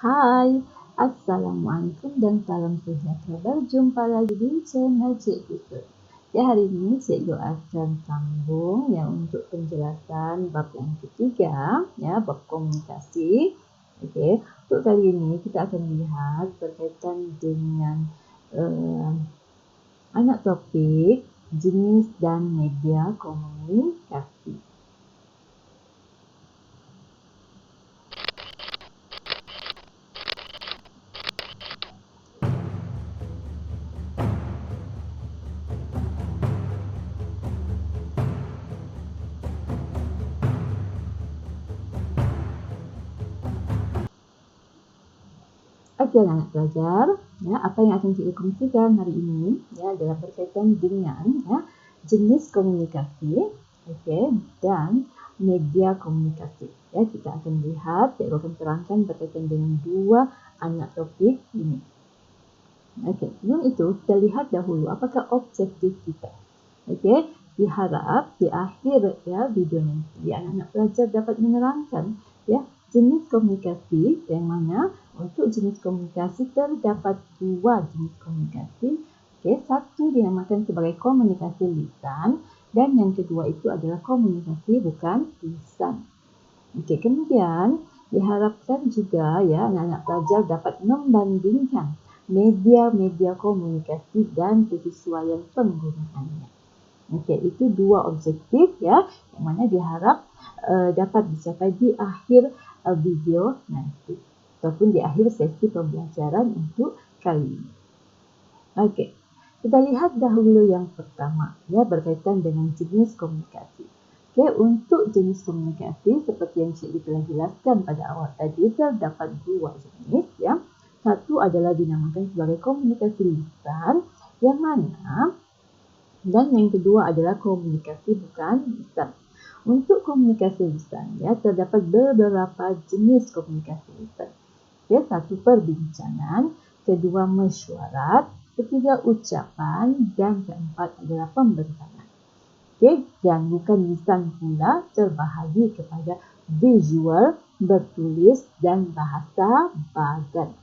Hai, Assalamualaikum dan salam sejahtera. Berjumpa lagi di channel Cikgu Sud. Ya, hari ini Cikgu akan sambung untuk penjelasan bab yang ketiga, ya, bab komunikasi. Okey, untuk kali ini kita akan lihat berkaitan dengan anak topik jenis dan media komunikasi. Okey anak pelajar, ya, apa yang akan cikgu kongsikan hari ini ya adalah berkaitan dengan jenis komunikasi, okey, dan media komunikasi. Ya, kita akan lihat, cikgu akan terangkan berkaitan dengan dua anak topik ini. Okey, sebelum itu kita lihat dahulu apakah objektif kita. Okey, diharap di akhir video nanti anak-anak pelajar dapat menerangkan jenis komunikasi yang mana untuk jenis komunikasi terdapat dua jenis komunikasi. Okey, satu dinamakan sebagai komunikasi lisan dan yang kedua itu adalah komunikasi bukan lisan. Okey, kemudian diharapkan juga anak-anak pelajar dapat membandingkan media-media komunikasi dan kesesuaian penggunaannya. Okey, itu dua objektif yang mana diharap dapat dicapai di akhir video nanti ataupun di akhir sesi pembelajaran untuk kali ini. Okey, kita lihat dahulu yang pertama berkaitan dengan jenis komunikasi. Okey, untuk jenis komunikasi seperti yang cikgu telah jelaskan pada awal tadi terdapat dua jenis ya. Satu adalah dinamakan sebagai komunikasi lisan yang mana dan yang kedua adalah komunikasi bukan lisan. Untuk komunikasi lisan terdapat beberapa jenis komunikasi lisan. Satu perbincangan, kedua mesyuarat, ketiga ucapan dan keempat adalah pembentaran. Dan bukan lisan pula terbahagi kepada visual, bertulis dan bahasa badan.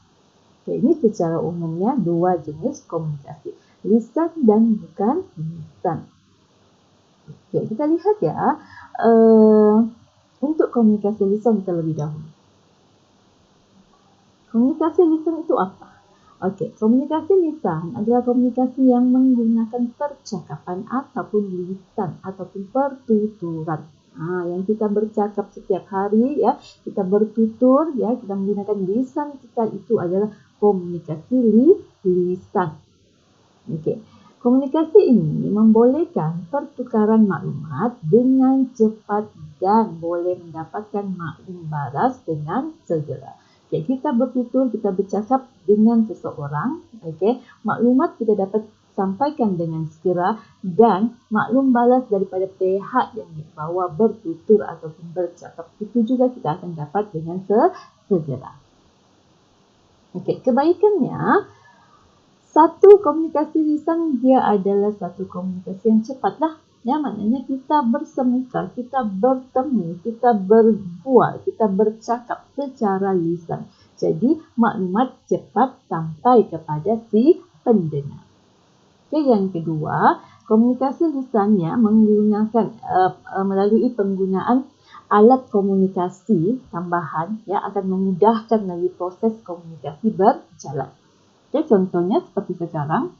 Ini secara umumnya dua jenis komunikasi, lisan dan bukan lisan. Kita lihat untuk komunikasi lisan terlebih dahulu. Komunikasi lisan itu apa? Komunikasi lisan adalah komunikasi yang menggunakan percakapan ataupun lisan ataupun pertuturan. Yang kita bercakap setiap hari kita bertutur kita menggunakan lisan kita, itu adalah komunikasi lisan. Komunikasi ini membolehkan pertukaran maklumat dengan cepat dan boleh mendapatkan maklum baras dengan segera. Kita bertutur, kita bercakap dengan seseorang, maklumat kita dapat sampaikan dengan segera dan maklum balas daripada pihak yang dibawa bertutur ataupun bercakap itu juga kita akan dapat dengan segera. Kebaikannya, satu komunikasi lisan dia adalah satu komunikasi yang cepatlah. Maknanya kita bersemuka, kita bertemu, kita berbual, kita bercakap secara lisan. Jadi maklumat cepat sampai kepada si pendengar. Yang kedua, komunikasi lisannya menggunakan melalui penggunaan alat komunikasi tambahan akan memudahkan lagi proses komunikasi berjalan. Contohnya seperti sekarang,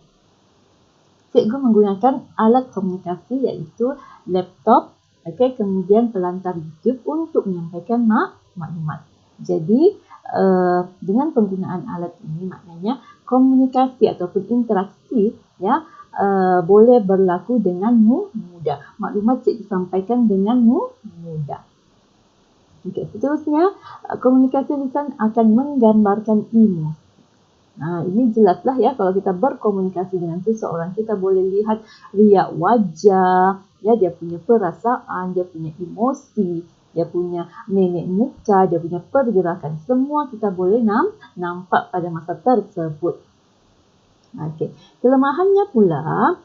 cikgu menggunakan alat komunikasi iaitu laptop, kemudian pelantar YouTube untuk menyampaikan maklumat. Jadi, dengan penggunaan alat ini maknanya komunikasi ataupun interaksi boleh berlaku dengan mudah. Maklumat cikgu sampaikan dengan mudah. Seterusnya, komunikasi lisan akan menggambarkan emosi. Ini jelaslah kalau kita berkomunikasi dengan seseorang, kita boleh lihat riak wajah, dia punya perasaan, dia punya emosi, dia punya mimik muka, dia punya pergerakan. Semua kita boleh nampak pada masa tersebut. Kelemahannya pula,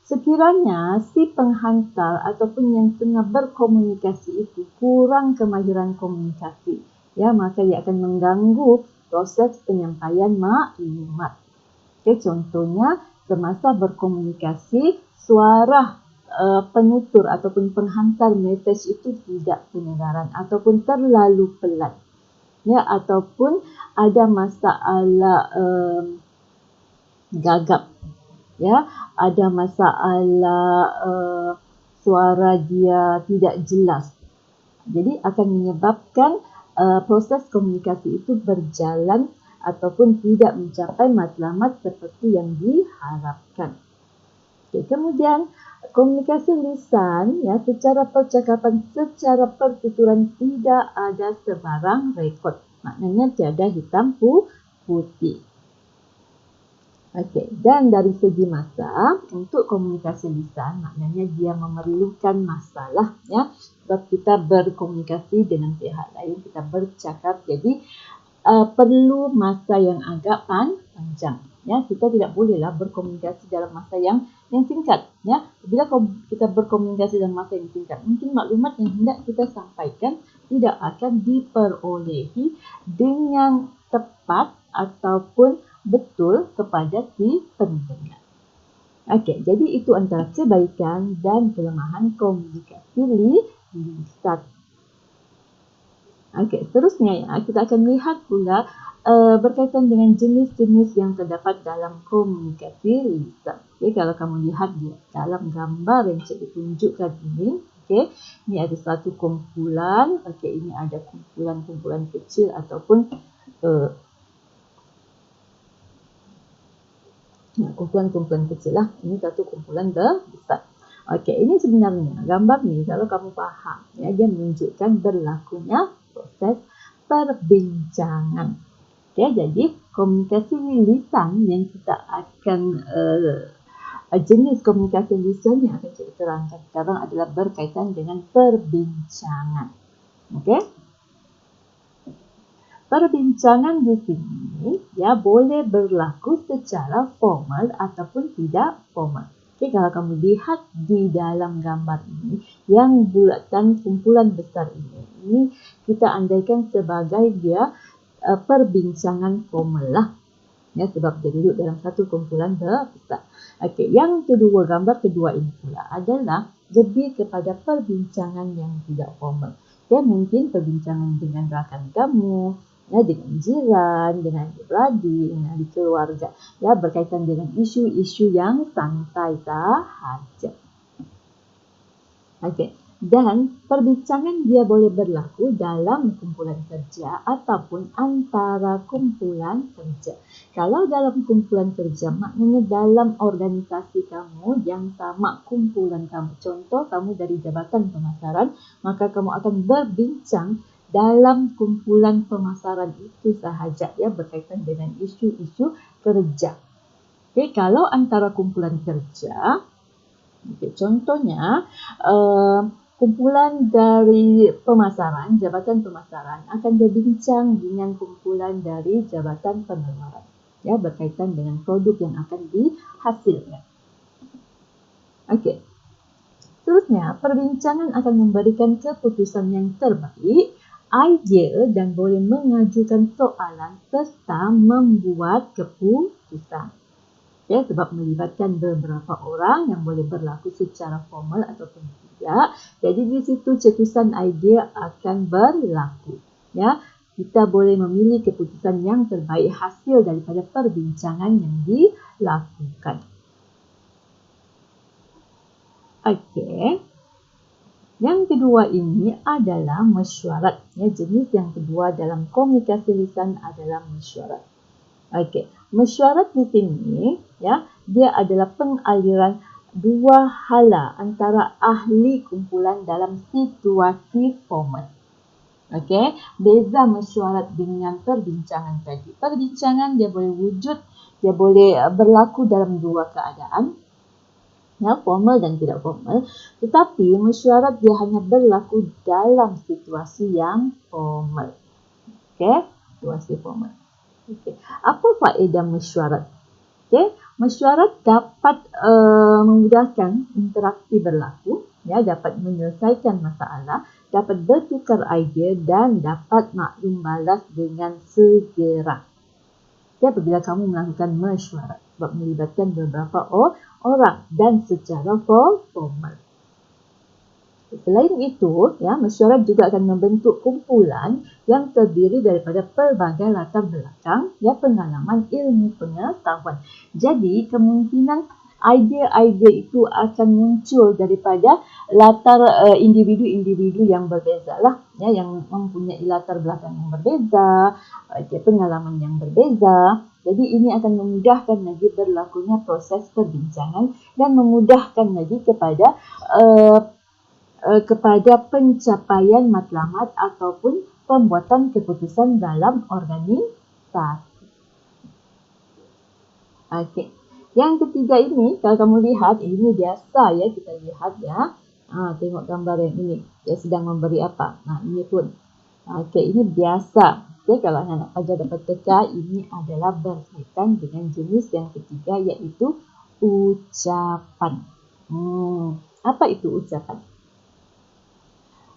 sekiranya si penghantar ataupun yang tengah berkomunikasi itu kurang kemahiran komunikasi, ya, maka ia akan mengganggu proses penyampaian maklumat. Okey, contohnya semasa berkomunikasi, suara penutur ataupun penghantar mesej itu tidak kedengaran ataupun terlalu pelan, ya, ataupun ada masalah gagap, ya, ada masalah suara dia tidak jelas. Jadi akan menyebabkan proses komunikasi itu berjalan ataupun tidak mencapai matlamat seperti yang diharapkan. Okay, kemudian komunikasi lisan, ya, secara percakapan, secara pertuturan tidak ada sebarang rekod. Maknanya tiada hitam putih. Okey, dan dari segi masa, untuk komunikasi lisan maknanya dia memerlukan masalah, ya. Sebab kita berkomunikasi dengan pihak lain, kita bercakap, jadi perlu masa yang agak panjang, ya. Kita tidak bolehlah berkomunikasi dalam masa yang singkat, ya. Bila kita berkomunikasi dalam masa yang singkat, mungkin maklumat yang hendak kita sampaikan tidak akan diperolehi dengan tepat ataupun betul kepada si pendengar. Okey, jadi itu antara kebaikan dan kelemahan komunikasi lisan. Okey, seterusnya, ya, kita akan lihat pula berkaitan dengan jenis-jenis yang terdapat dalam komunikasi lisan. Okey, kalau kamu lihat di dalam gambar yang cikgu tunjukkan ini, okey, ini ada satu kumpulan, okey, ini ada kumpulan-kumpulan kecil ataupun kumpulan-kumpulan kecil lah. Ini satu kumpulan besar. Okey, ini sebenarnya gambar ni kalau kamu faham, ya, dia menunjukkan berlakunya proses perbincangan. Okey, jadi komunikasi lisan yang kita akan jenis komunikasi lisan yang akan kita terangkan sekarang adalah berkaitan dengan perbincangan. Okey. Perbincangan di sini, ya, boleh berlaku secara formal ataupun tidak formal. Okey, kalau kamu lihat di dalam gambar ini, yang bulatan kumpulan besar ini kita andaikan sebagai dia perbincangan formal lah, ya, sebab dia duduk dalam satu kumpulan besar. Okey, yang kedua, gambar kedua ini pula adalah lebih kepada perbincangan yang tidak formal. Ya, mungkin perbincangan dengan rakan kamu, ya, dengan jiran, dengan adik-beradik, dengan ahli keluarga, ya, berkaitan dengan isu-isu yang santai sahaja. Okey, dan perbincangan dia boleh berlaku dalam kumpulan kerja ataupun antara kumpulan kerja. Kalau dalam kumpulan kerja, maknanya dalam organisasi kamu yang sama kumpulan kamu. Contoh, kamu dari Jabatan Pemasaran, maka kamu akan berbincang dalam kumpulan pemasaran itu sahaja, ya, berkaitan dengan isu-isu kerja. Okey, kalau antara kumpulan kerja, okay, contohnya kumpulan dari pemasaran, Jabatan Pemasaran akan berbincang dengan kumpulan dari Jabatan Pengeluaran, ya, berkaitan dengan produk yang akan dihasilkan. Okey. Seterusnya, perbincangan akan memberikan keputusan yang terbaik, idea dan boleh mengajukan soalan serta membuat keputusan. Ya, sebab melibatkan beberapa orang yang boleh berlaku secara formal ataupun tidak. Jadi di situ cetusan idea akan berlaku. Ya, kita boleh memilih keputusan yang terbaik hasil daripada perbincangan yang dilakukan. Okey. Yang kedua ini adalah mesyuarat. Ya, jenis yang kedua dalam komunikasi lisan adalah mesyuarat. Okey, mesyuarat di sini, ya, dia adalah pengaliran dua hala antara ahli kumpulan dalam situasi formal. Okey, beza mesyuarat dengan perbincangan tadi. Perbincangan dia boleh wujud, dia boleh berlaku dalam dua keadaan, ya, formal dan tidak formal. Tetapi mesyuarat dia hanya berlaku dalam situasi yang formal. Okey, situasi formal. Okay. Apa faedah mesyuarat? Okay. Mesyuarat dapat memudahkan interaksi berlaku, ya, dapat menyelesaikan masalah dapat bertukar idea dan dapat maklum balas dengan segera. Ya, apabila kamu melakukan mesyuarat sebab melibatkan beberapa orang dan secara formal. Selain itu, ya, mesyuarat juga akan membentuk kumpulan yang terdiri daripada pelbagai latar belakang, ya, pengalaman, ilmu pengetahuan. Jadi, kemungkinan idea-idea itu akan muncul daripada latar individu-individu yang berbeza lah, ya, yang mempunyai latar belakang yang berbeza, pengalaman yang berbeza. Jadi, ini akan memudahkan lagi berlakunya proses perbincangan dan memudahkan lagi kepada pencapaian matlamat ataupun pembuatan keputusan dalam organisasi. Okey. Yang ketiga ini, kalau kamu lihat, ini biasa ya kita lihat ya. Tengok gambar yang ini. Dia sedang memberi apa? Ini pun. Okey, ini biasa. Okey, kalau anak pelajar dapat teka, ini adalah berkaitan dengan jenis yang ketiga iaitu ucapan. Apa itu ucapan?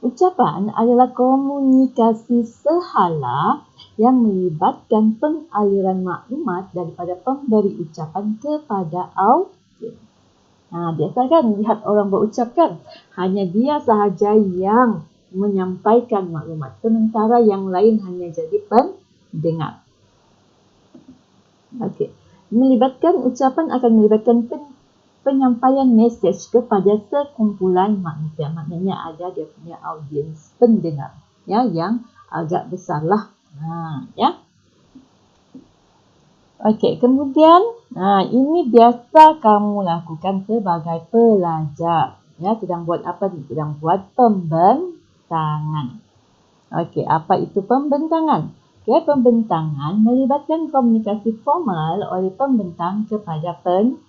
Ucapan adalah komunikasi sehala yang melibatkan pengaliran maklumat daripada pemberi ucapan kepada audiens. Biasa kan lihat orang berucap kan, hanya dia sahaja yang menyampaikan maklumat, sementara yang lain hanya jadi pendengar. Okey. Ucapan akan melibatkan penyampaian mesej kepada sekumpulan manusia. Maknanya ada dia punya audiens pendengar, ya, yang agak besar lah. Ya. Okey, kemudian ini biasa kamu lakukan sebagai pelajar. Ya, sedang buat apa ni? Sedang buat pembentangan. Okey, apa itu pembentangan? Okey, pembentangan melibatkan komunikasi formal oleh pembentang kepada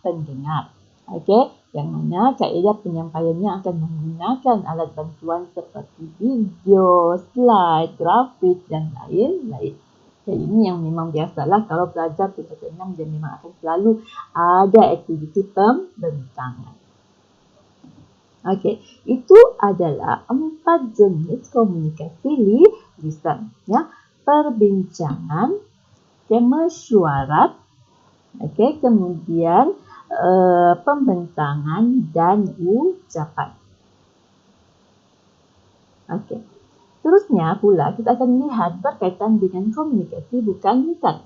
pendengar. Okey, yang mana kaedah penyampaiannya akan menggunakan alat bantuan seperti video, slide, grafik dan lain-lain. Ini yang memang biasalah kalau pelajar tingkat 6 dia memang akan selalu ada aktiviti pembentangan. Okey, itu adalah 4 jenis komunikasi lisan, ya. Perbincangan, mesyuarat, okey, kemudian pembentangan dan ucapan. Okey. Terusnya pula kita akan lihat berkaitan dengan komunikasi bukan lisan.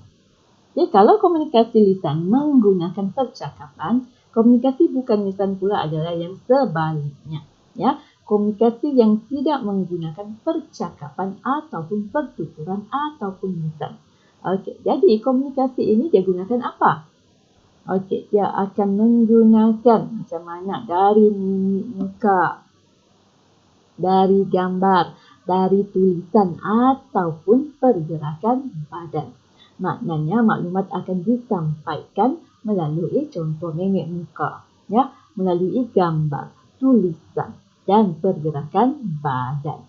Jadi kalau komunikasi lisan menggunakan percakapan, komunikasi bukan lisan pula adalah yang sebaliknya. Ya, komunikasi yang tidak menggunakan percakapan ataupun pertuturan ataupun lisan. Okey, jadi komunikasi ini dia gunakan apa? Okey, dia akan menggunakan macam mana? Dari mimik muka, dari gambar, dari tulisan ataupun pergerakan badan. Maknanya maklumat akan disampaikan melalui contoh mimik muka, ya, melalui gambar, tulisan dan pergerakan badan.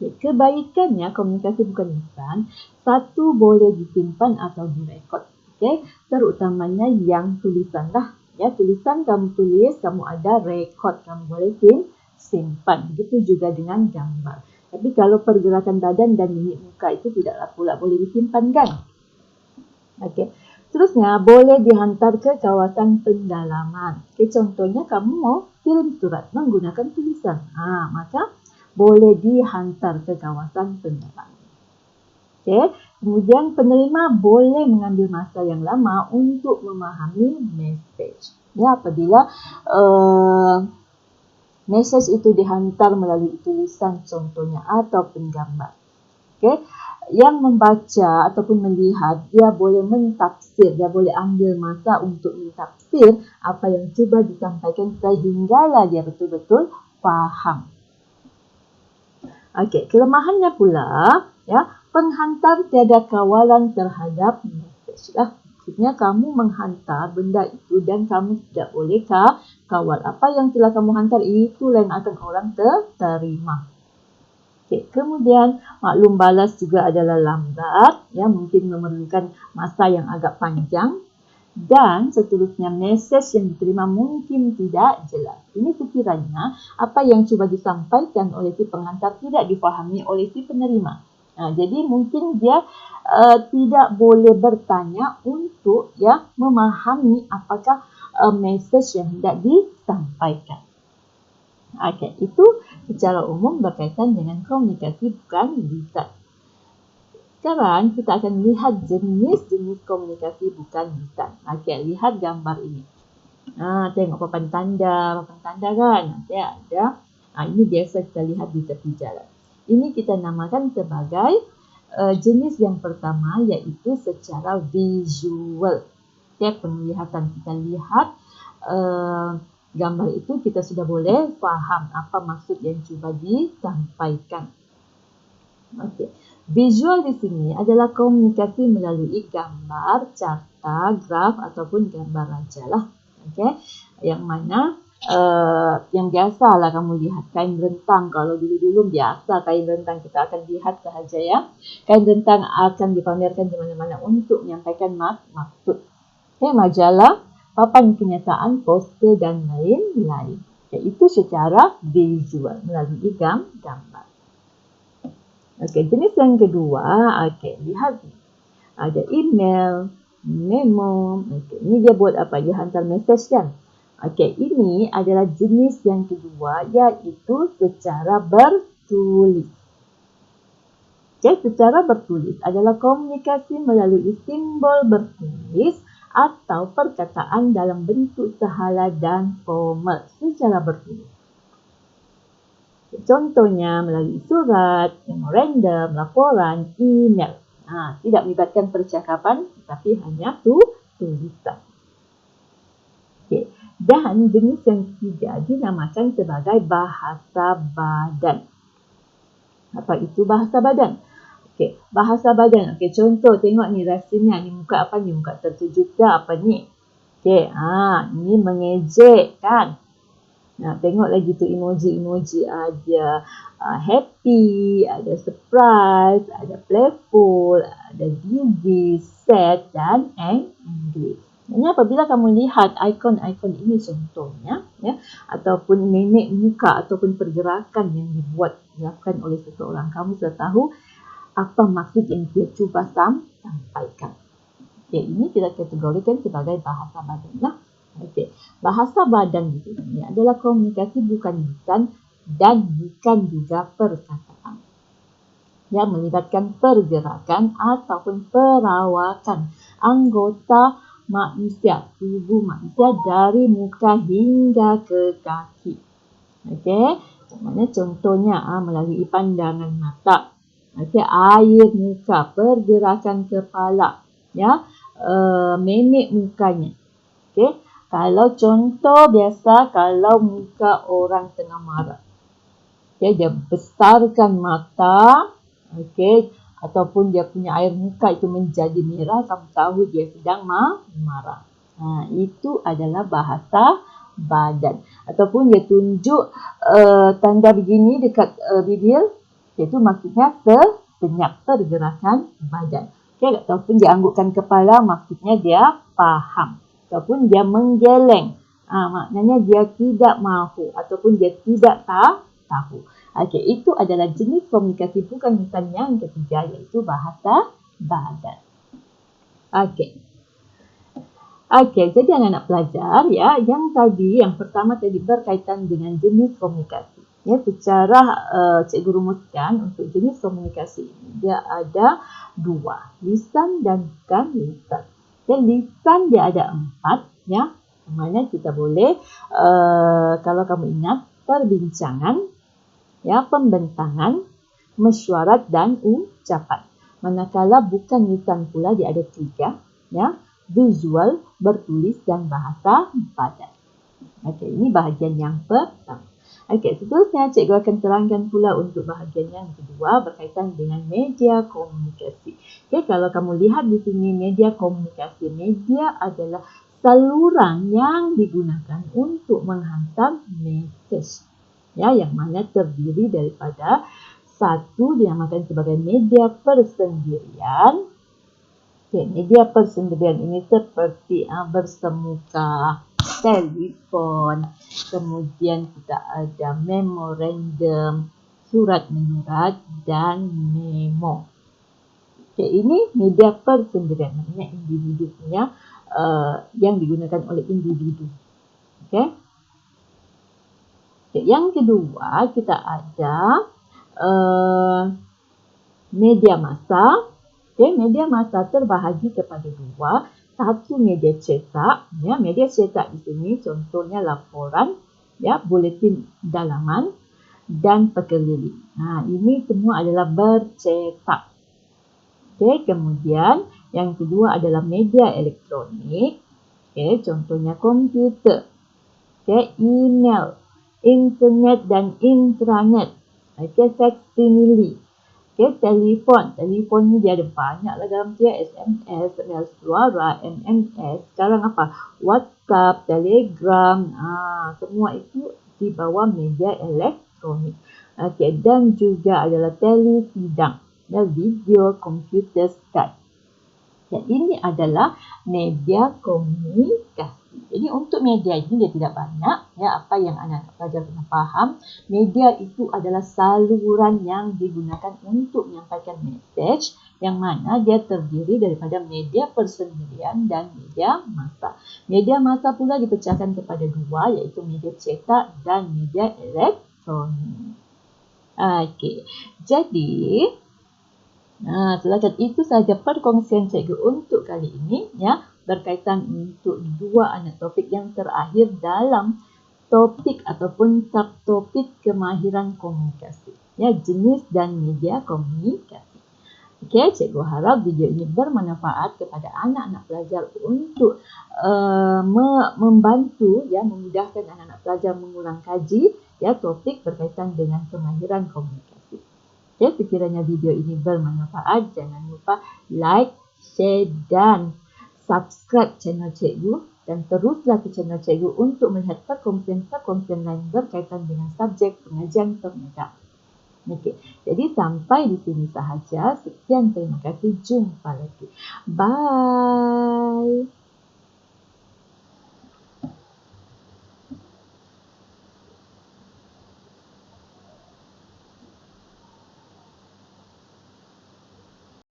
Kebaikannya komunikasi bukan lisan, satu boleh disimpan atau direkod. Okay? Terutamanya yang tulisan lah. Ya, tulisan kamu tulis, kamu ada rekod, kamu boleh simpan. Begitu juga dengan gambar. Tapi kalau pergerakan badan dan mimik muka itu tidaklah pula boleh disimpan kan? Okay. Terusnya boleh dihantar ke kawasan pendalaman. Okay, contohnya kamu mau kirim surat menggunakan tulisan. Maka boleh dihantar ke kawasan pendalaman. Okay. Kemudian penerima boleh mengambil masa yang lama untuk memahami mesej. Ya, apabila mesej itu dihantar melalui tulisan contohnya ataupun gambar. Okay. Yang membaca ataupun melihat, dia boleh mentafsir, dia boleh ambil masa untuk mentafsir apa yang cuba disampaikan sehinggalah dia betul-betul faham. Okey, kelemahannya pula, ya, penghantar tiada kawalan terhadap mesej lah. Maksudnya kamu menghantar benda itu dan kamu tidak boleh kawal apa yang telah kamu hantar itu yang akan orang terima. Okay. Kemudian maklum balas juga adalah lambat, ya, mungkin memerlukan masa yang agak panjang. Dan seterusnya, mesej yang diterima mungkin tidak jelas. Ini sekiranya apa yang cuba disampaikan oleh si pengantar tidak difahami oleh si penerima. Jadi mungkin dia tidak boleh bertanya untuk memahami apakah mesej yang hendak disampaikan. Okey, itu secara umum berkaitan dengan komunikasi bukan lisan. Sekarang kita akan lihat jenis-jenis komunikasi bukan lisan. Okey, lihat gambar ini. Tengok papan tanda kan. Okey, ada. Ini biasa kita lihat di tepi jalan. Ini kita namakan sebagai jenis yang pertama, iaitu secara visual. Okey, penglihatan. Kita lihat gambar itu, kita sudah boleh faham apa maksud yang cuba disampaikan. Okey. Visual di sini adalah komunikasi melalui gambar, carta, graf ataupun gambar raja lah. Okey. Yang mana yang biasalah kamu lihat kain rentang. Kalau dulu-dulu biasa kain rentang kita akan lihat sahaja ya. Kain rentang akan dipamerkan di mana-mana untuk menyampaikan maksud. Okey, majalah, papan kenyataan, poster dan lain-lain. Okay, itu secara visual melalui gambar. Okey, jenis yang kedua, okey, lihat ni. Ada email, memo. Okey, ini dia buat apa? Dia hantar mesej kan? Okey, ini adalah jenis yang kedua, iaitu secara bertulis. Okey, secara bertulis adalah komunikasi melalui simbol bertulis atau perkataan dalam bentuk sahala dan formal secara bertulis. Contohnya melalui surat, memorandum, laporan, email. Tidak melibatkan percakapan, tapi hanya tulisan. Okay. Dan jenis yang ketiga dinamakan sebagai bahasa badan. Apa itu bahasa badan? Okay. Bahasa badan. Okay. Contoh, tengok ni rasanya. Ni muka apa ni? Muka terkejut ke apa ni? Okay. Ini mengejek kan? Tengok lagi tu emoji-emoji, ada happy, ada surprise, ada playful, ada dizzy, sad dan angry. Jadi apabila kamu lihat ikon-ikon ini contohnya, ataupun memek muka ataupun pergerakan yang dilakukan oleh seseorang, kamu sudah tahu apa maksud yang dia cuba sampaikan. Okay, ini kita kategorikan sebagai bahasa badan lah. Okey, bahasa badan di sini adalah komunikasi bukan lisan dan bukan juga perkataan. Yang melibatkan pergerakan ataupun perawakan anggota manusia, tubuh manusia dari muka hingga ke kaki. Okey, mana contohnya melalui pandangan mata, air muka, pergerakan kepala, memek mukanya. Okey. Kalau contoh biasa, kalau muka orang tengah marah, dia besarkan mata, ataupun dia punya air muka itu menjadi merah, kamu tahu dia sedang marah. Itu adalah bahasa badan. Ataupun dia tunjuk tanda begini dekat bibir, itu maksudnya senyap, pergerakan badan. Ataupun dia anggukkan kepala, maksudnya dia faham. Ataupun dia menggeleng, maknanya dia tidak mahu ataupun dia tidak tahu. Itu adalah jenis komunikasi bukan lisan yang ketiga, iaitu bahasa badan. Jadi anak-anak pelajar yang pertama tadi berkaitan dengan jenis komunikasi. Secara cikgu rumuskan untuk jenis komunikasi ini, dia ada dua, lisan dan bukan lisan. Dan lisan dia ada 4, mana kita boleh, kalau kamu ingat, perbincangan, pembentangan, mesyuarat dan ucapan. Manakala bukan lisan pula dia ada 3, visual, bertulis dan bahasa badan. Ini bahagian yang pertama. Seterusnya cikgu akan terangkan pula untuk bahagian yang kedua berkaitan dengan media komunikasi. Kalau kamu lihat di sini media komunikasi, media adalah saluran yang digunakan untuk menghantar mesej. Yang mana terdiri daripada satu dinamakan sebagai media persendirian, Okay, media persendirian ini seperti bersemuka, telefon, kemudian kita ada memorandum, surat menyurat dan memo. Okay, ini media persendirian, maknanya individu punya yang digunakan oleh individu. Okay. Okay, yang kedua kita ada media massa. Okay, media massa terbahagi kepada dua. Satu media cetak, ya, media cetak di sini contohnya laporan, ya, buletin dalaman dan pekeliling. Ini semua adalah bercetak. Okay, kemudian yang kedua adalah media elektronik. Okay, contohnya komputer, okay, email, internet dan intranet, okay, faksimile, okay, telefon. Telefon ni dia ada banyak lah dalam dia, SMS, rel suara, MMS. Sekarang apa? WhatsApp, Telegram, semua itu di bawah media elektronik. Okay, dan juga adalah telesidang, video, komputer, Skype. Dan ini adalah media komunikasi. Jadi untuk media ini dia tidak banyak, ya, apa yang anak-anak pelajar kena faham. Media itu adalah saluran yang digunakan untuk menyampaikan mesej, yang mana dia terdiri daripada media persendirian dan media massa. Media massa pula dipecahkan kepada dua, iaitu media cetak dan media elektronik. Okey, jadi silakan, itu sahaja perkongsian cikgu untuk kali ini, ya, berkaitan untuk dua anak topik yang terakhir dalam topik ataupun subtopik kemahiran komunikasi, ya, jenis dan media komunikasi. Okey, cikgu harap video ini bermanfaat kepada anak-anak pelajar untuk membantu, ya, memudahkan anak-anak pelajar mengulang kaji, ya, topik berkaitan dengan kemahiran komunikasi. Okay, sekiranya video ini bermanfaat, jangan lupa like, share dan subscribe channel cikgu, dan teruslah ke channel cikgu untuk melihat perkongsian-perkongsian lain berkaitan dengan subjek pengajian permuda. Okey, jadi sampai di sini sahaja. Sekian, terima kasih, jumpa lagi. Bye.